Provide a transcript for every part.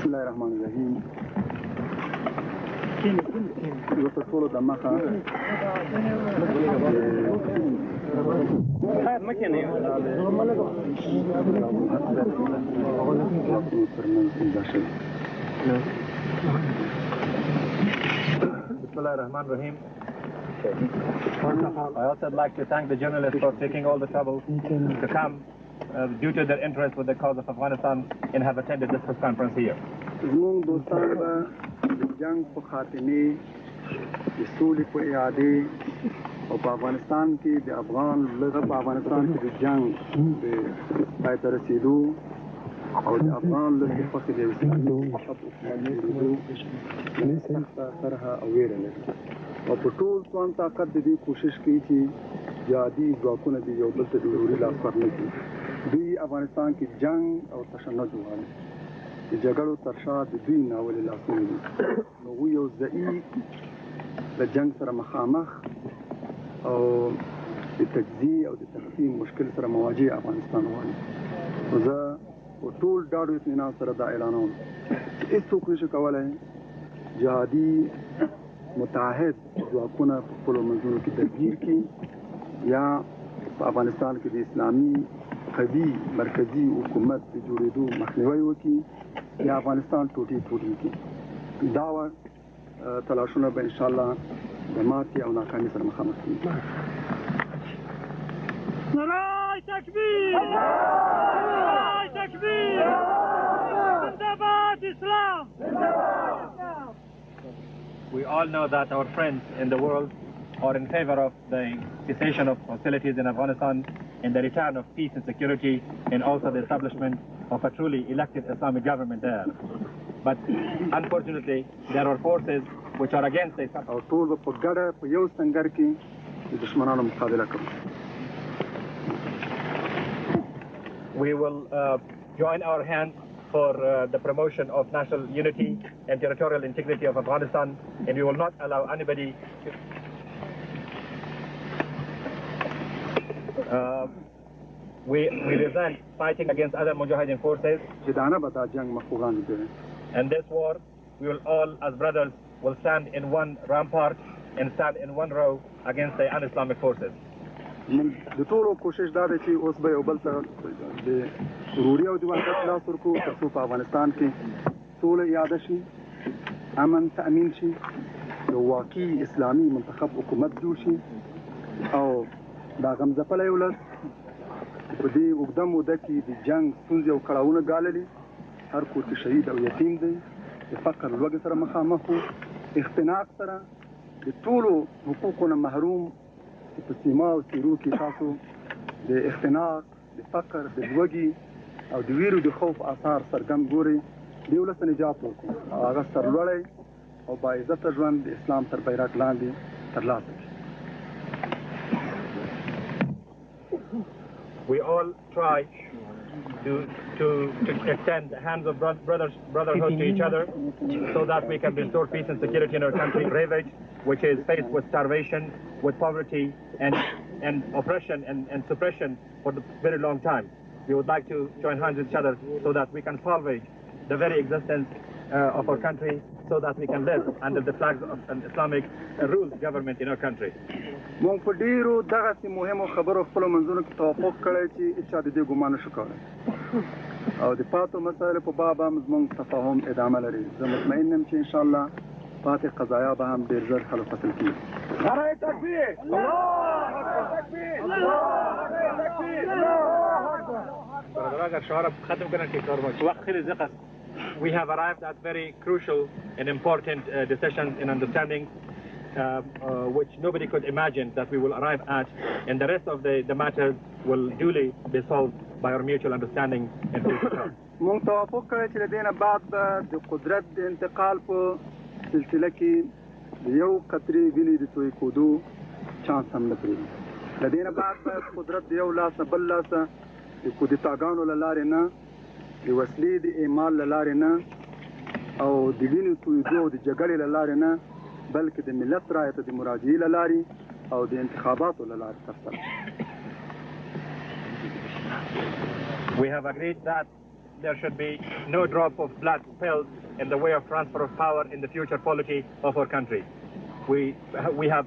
الله الرحمن الرحیم زه تر ټولو د مخه Bismillah ar-Rahman ar-Rahim. I also would like to thank the journalists for taking all the trouble to come due to their interest with the cause of Afghanistan and have attended this press conference here. زموږ دوستان به د جنگ په خاتمې د سولې په اعادې او په افغانستان کې د افغان لږه په افغانستان کې د جنگ د پای ته رسېدو او د افغان لږې خوښې د اسلامي حکومت جوړېدو سخته طرحه او ویره لري او په ټول توان طاقت د دې کوشش کوي چې جهادي ځواکونه د یو بل ته د ضروري لاس ور نه کړي. دوی افغانستان کې جنگ او تشنج غواړي. د جګړو تر شا د دوی ناولې لاسونه دي. نو هغوی یو ضعیف د جنگ سره مخامخ او د تجزیې او د تقسیم مشکل سره مواجه افغانستان غواړي. نو زه په ټول ډاډو اطمینان سره دا اعلانوم چې هېڅوک نشي کولی جهادي متحد ځواکونه په خپلو منځونو کې درګیر کړي یا په افغانستان کې د اسلامي قوي مرکزي حکومت د جوړېدو مخنیوی وکړي یا افغانستان ټوټې ټوټې کړي. دا تلاشونه به انشاءالله د ماتې او ناکامۍ سره مخامخ کېږي. نعرہ تکبیر! نعرہ تکبیر! زندہباد Islam! We all know that our friends in the world are in favor of the cessation of hostilities in Afghanistan and the return of peace and security and also the establishment of a truly elected Islamic government there. But unfortunately, there are forces which are against this. او ټول به په ګډه په یو سنګر کې د دشمنانو مقابله کوو. We will join our hands for the promotion of national unity and territorial integrity of Afghanistan, and we will not allow anybody to we resent fighting against other Mujahideen forces. And this war, we will all as brothers will stand in one rampart and stand in one row against the un-Islamic forces. د ټولو کوشش دا دی چې اوس به یو بل ته د وروري او د وحدت لاس ورکړو تر څو په افغانستان کې سوله ایاده شي، امن تأمین شي، یو واقعي اسلامي منتخب حکومت جوړ شي او دا غمځپلی ولس په دې اوږده موده کې د جنګ ستونزې او کړاوونه ګاللي، هر کور کې شهید او یتیم دی، د فقر لوږې سره مخامخ و، اختناق سره د ټولو حقوقو نه محروم په سیما او څیرو کې تاسو د اختناق، د فقر، د لوږې او د ویرو د خوف آثار څرګند ګورئ. دې ولس ته نجات ورکړو او هغه سرلوړی او باعزته ژوند د اسلام تر بیرغ لاندې ترلاسه کړي. We all try to extend the hands of brotherhood to each other so that we can restore peace and security in our country, ravaged, which is faced with starvation, with poverty, and oppression and suppression for the very long time. We would like to join hands with each other so that we can salvage the very existence of our country, so that we can live under the flags of an Islamic ruled government in our country. موږ په ډیرو دغسې مهمو خبرو خپلو منځونو کې توافق کړی چې هېچا د دې ګمان نشو کولی او د پاتو مسایلو په باب هم زموږ تفاهم ادامه لري. زه مطمئن یم چې انشاءالله پاتې قضایا به هم ډېر ژر حل و فصل کېږي. نعرہ تکبیر! الله تکبیر! الله تکبیر! We have arrived at very crucial and important decisions and understanding which nobody could imagine that we will arrive at, and the rest of the matters will duly be solved by our mutual understanding and peace. موږ توافق کړی چې له دې نه بعد به د قدرت د انتقال په سلسله کې د یو قطرې وینې د توی کېدو چانس هم نه پرېږدي. له دې نه بعد به قدرت د یو لاس نه بل لاسه د کودتاګانو له لارې نه، د وسلې د اعمال له لارې نه او د وینې تویېدو او د جګړې له لارې نه، بلکې د ملت رایې ته د مراجعې له لارې او د انتخاباتو له لارې ترسره. We have agreed that there should be no drop of blood spilled in the way of transfer of power in the future polity of our country. We have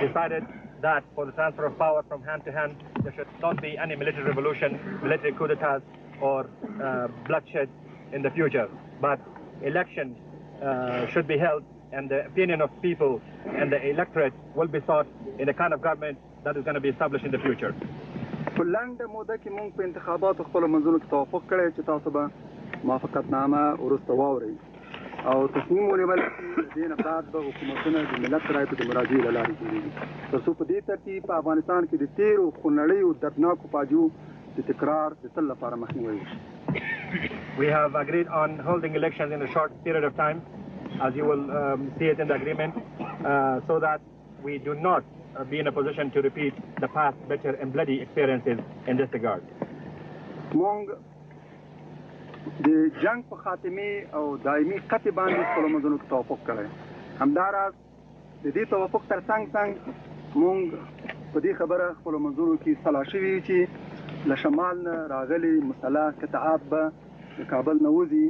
decided that for the transfer of power from hand to hand, there should not be any military revolution, military coup d'etats, or bloodshed in the future. But elections should be held, and the opinion of people and the electorate will be sought in the kind of government that is going to be established in the future. په لنډه موده کې موږ په انتخاباتو خپلو منځونو کې توافق کړی چې تاسو به موافقتنامه وروسته واورئ او تصمیم ونیول چې د دې نه بعد به حکومتونه د ملت رایې ته د مراجعې له لارې جوړېږي تر څو په دې ترتیب په افغانستان کې د تېرو خونړیو دردناکو فاجعو د تکرار د تل لپاره مخنیوی وشي. We have agreed on holding elections in a short period of time, as you will see it in the agreement, so that we do not be in a position to repeat the past bitter and bloody experiences in this regard. موږ د جنگ په خاتمه او دایمي قطع باندې خپلو منځونو کې توافق کړی. همداراز د دې توافق تر څنګ موږ په دې خبره خپلو منځونو کې سلا شوي چې له شمال نه راغلي مسلح قطعات به د کابل نه وځي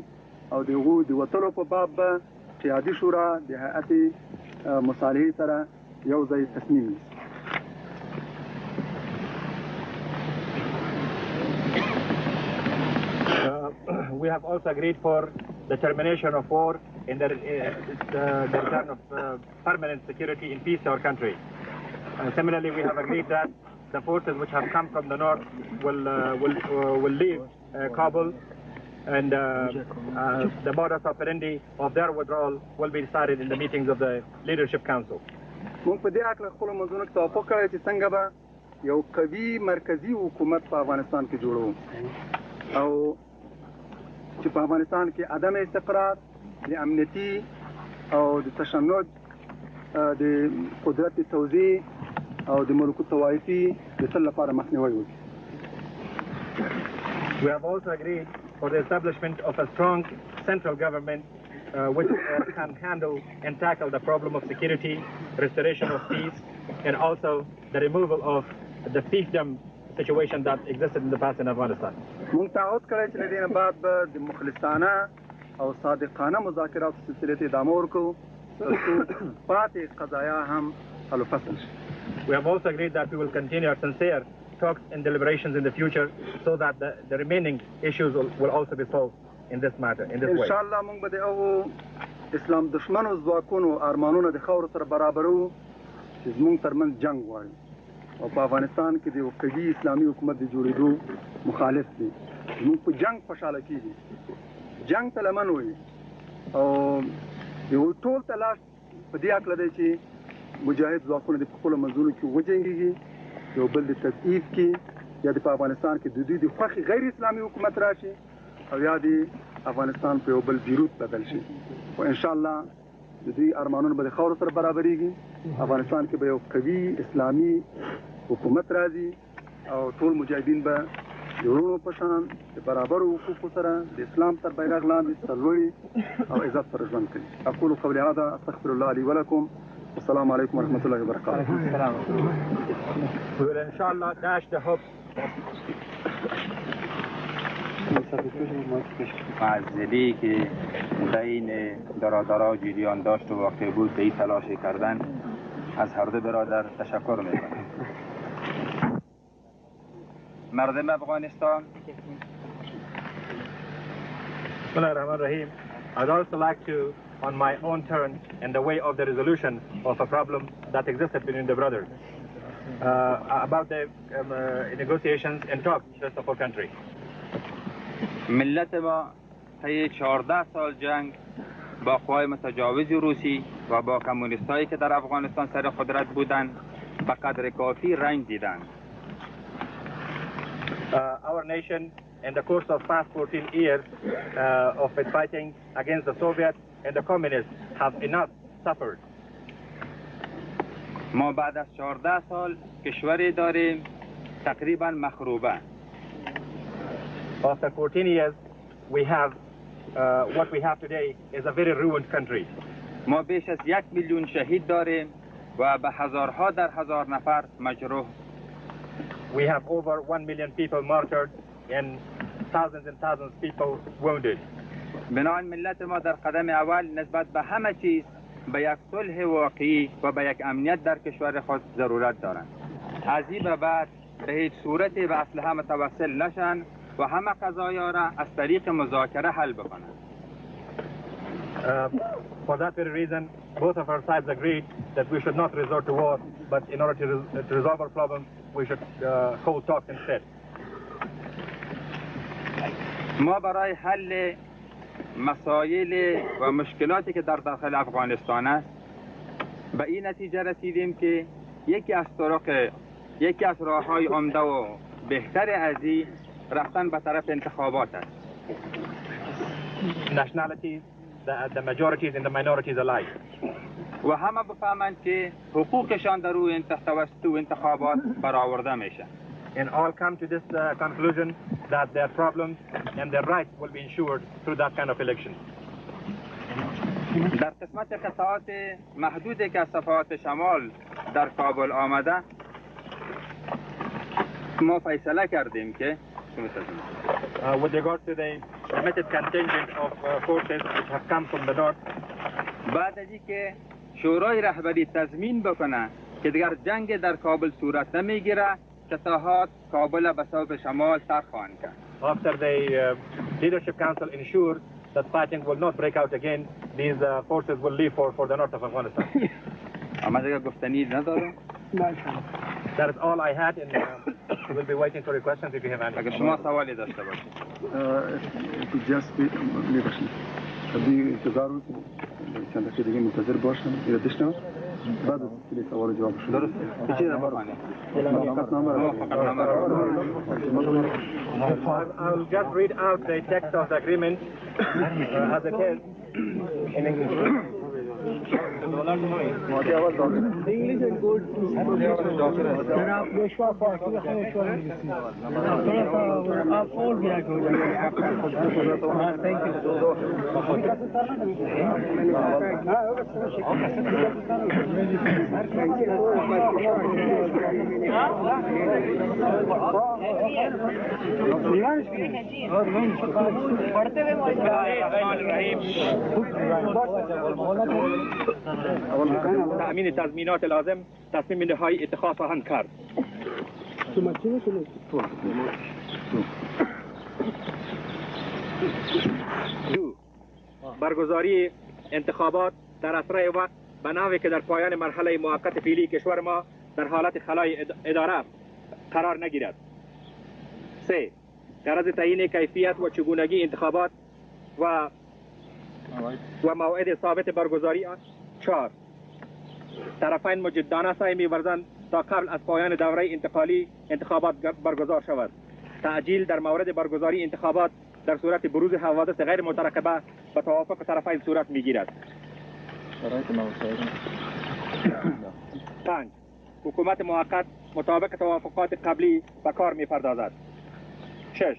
او د هغو د وتلو په باب به قیادي شورا د هیئت مصالحې سره یو ځای تصمیم نیسي. We have also agreed for the termination of war and the return of permanent security and peace to our country. Similarly, we have agreed that the forces which have come from the north will leave Kabul, and the modus operandi of their withdrawal will be decided in the meetings of the Leadership Council. موږ په دې اړه خپلو منځونو کې توافق کړی چې څنګه به یو قوي مرکزي حکومت په افغانستان کې جوړوو او چې په افغانستان کې عدم استقرار د امنیتي او د تشنج د قدرت توزیع او د ملکوت طوایفي د تل لپاره مخنیوی وکړي. We have also agreed for the establishment of a strong central government which can handle and tackle the problem of security, restoration of peace, and also the removal of the fiefdom situation that existed in the past in Afghanistan. موږ تعهد کړی چې له دې نه بعد به د مخلصانه او صادقانه مذاکراتو سلسلې ته ادامه ورکوو تر څو پاتې قضایا هم حل و فصل شي. We have also agreed that we will continue our sincere talks and deliberations in the future so that the remaining issues will also be solved in this matter, in this way. انشاءالله موږ به د هغو اسلام دشمنو ځواکونو ارمانونه د خاورو سره برابرو چې زموږ ترمنځ جنګ غواړي او په افغانستان کې د یو قوي اسلامي حکومت د جوړېدو مخالف دي. موږ په جنګ خوشحاله کېږي، جنګ ته لمن وایي او یو ټول تلاش په دې هکله دی چې مجاهد ځواکونه د خپلو منځونو کې وجنګېږي، یو بل د تضعیف کې یا د په افغانستان کې د دوی د خوښې غیر اسلامي حکومت راشي او یا د افغانستان په یو بل بیروت بدل شي. خو انشاءالله د دوی ارمانونه به د خاورو سره برابرېږي. افغانستان کې به یو قوي اسلامي حکومت راځي او ټول مجاهدین به د وروڼو په شان د برابرو حقوقو سره د اسلام تر بیرغ لاندې سرلوړي او عزت سره ژوند کوي. اقول قولي هذا استغفر الله لي ولكم. السلام عليكم ورحمة الله وبركاته. We will inshallah dash the hopes. معذلی که بین درادارا جریان داشت و واقع بود به این تلاش کردن از هر دو برادر تشکر میکنم. مردم افغانستان Bismillahirrahmanirrahim. I'd also like to, on my own turn, in the way of the resolution of a problem that existed between the brothers, about the negotiations and talks just of our country. ملت ما طی 14 سال جنگ با قوای متجاوز روسی و با کمونیستایی که در افغانستان سر قدرت بودند به قدر کافی رنج دیدند. Our nation, in the course of past 14 years of its fighting against the Soviets and the communists, have enough suffered. ما بعد از 14 سال کشوری داریم تقریبا مخروبه. After 14 years, we have what we have today is a very ruined country. ما بیش از 1 میلیون شهید داریم و به هزارها در هزار نفر مجروح. We have over 1 million people martyred and thousands and thousands of people wounded. بنابراین ملت ما در قدم اول نسبت به همه چیز به یک صلح واقعی و به یک امنیت در کشور خود ضرورت دارند. از این به بعد به هیچ صورتی به اسلحه متوسل نشن و همه قضایا را از طریق مذاکره حل بکنند. For that very reason, both of our sides agreed that we should not resort to war, but in order to resolve our problems, we should hold talks instead. ما برای حل مسائل و مشکلاتی که در داخل افغانستان است به این نتیجه رسیدیم که یکی از راه‌های عمده و بهتر از این رفتن به طرف انتخابات است. Nationalities, the majorities and the minorities alike. و همه بفهمند که حقوقشان در روی توسط انتخابات برآورده میشه. And all come to this conclusion that their problems and their rights will be ensured through that kind of election. در قسمت قطعات محدودی که از صفحات شمال در کابل آمده ما فیصله کردیم که with regard to the limited contingent of forces which have come from the north, بعد از اینکه شورای رهبری تضمین بکنه که دیگر جنگ در کابل صورت نمیگیره قطعات کابل به سمت شمال تر خواهند کرد. after the leadership council ensures that fighting will not break out again, these forces will leave for the north of Afghanistan. اما دیگه گفتنی ندارم. That is all I had, and we'll be waiting for your questions if you have any. اگر شما سوالی داشته باشید. میباشید. ابی انتظار رو چند دقیقه دیگه منتظر باشم یا داشتم بعد از کلی سوال جواب شد. درست. چی را بخوانید؟ I'll just read out the text of the agreement as it is in English. English and good. Sir आप विश्वास आप और भी आगे हो जाएंगे. हाँ थैंक تأمین تضمینات لازم تصمیم نهایی اتخاذ خواهند کرد. دو، برگزاری انتخابات در اسرع وقت به نحوی که در پایان مرحله موقت فعلی کشور ما در حالت خلای اداره قرار نگیرد. 3. غرض تعیین کیفیت و چگونگی انتخابات و موعد ثابت برگزاری آن. 4. طرفین مجدانه سعی می‌ورزند تا قبل از پایان دوره انتقالی انتخابات برگزار شود. تعجیل در مورد برگزاری انتخابات در صورت بروز حوادث غیر مترقبه به توافق طرفین صورت می‌گیرد. 5. حکومت موقت مطابق توافقات قبلی به کار می‌پردازد. 6.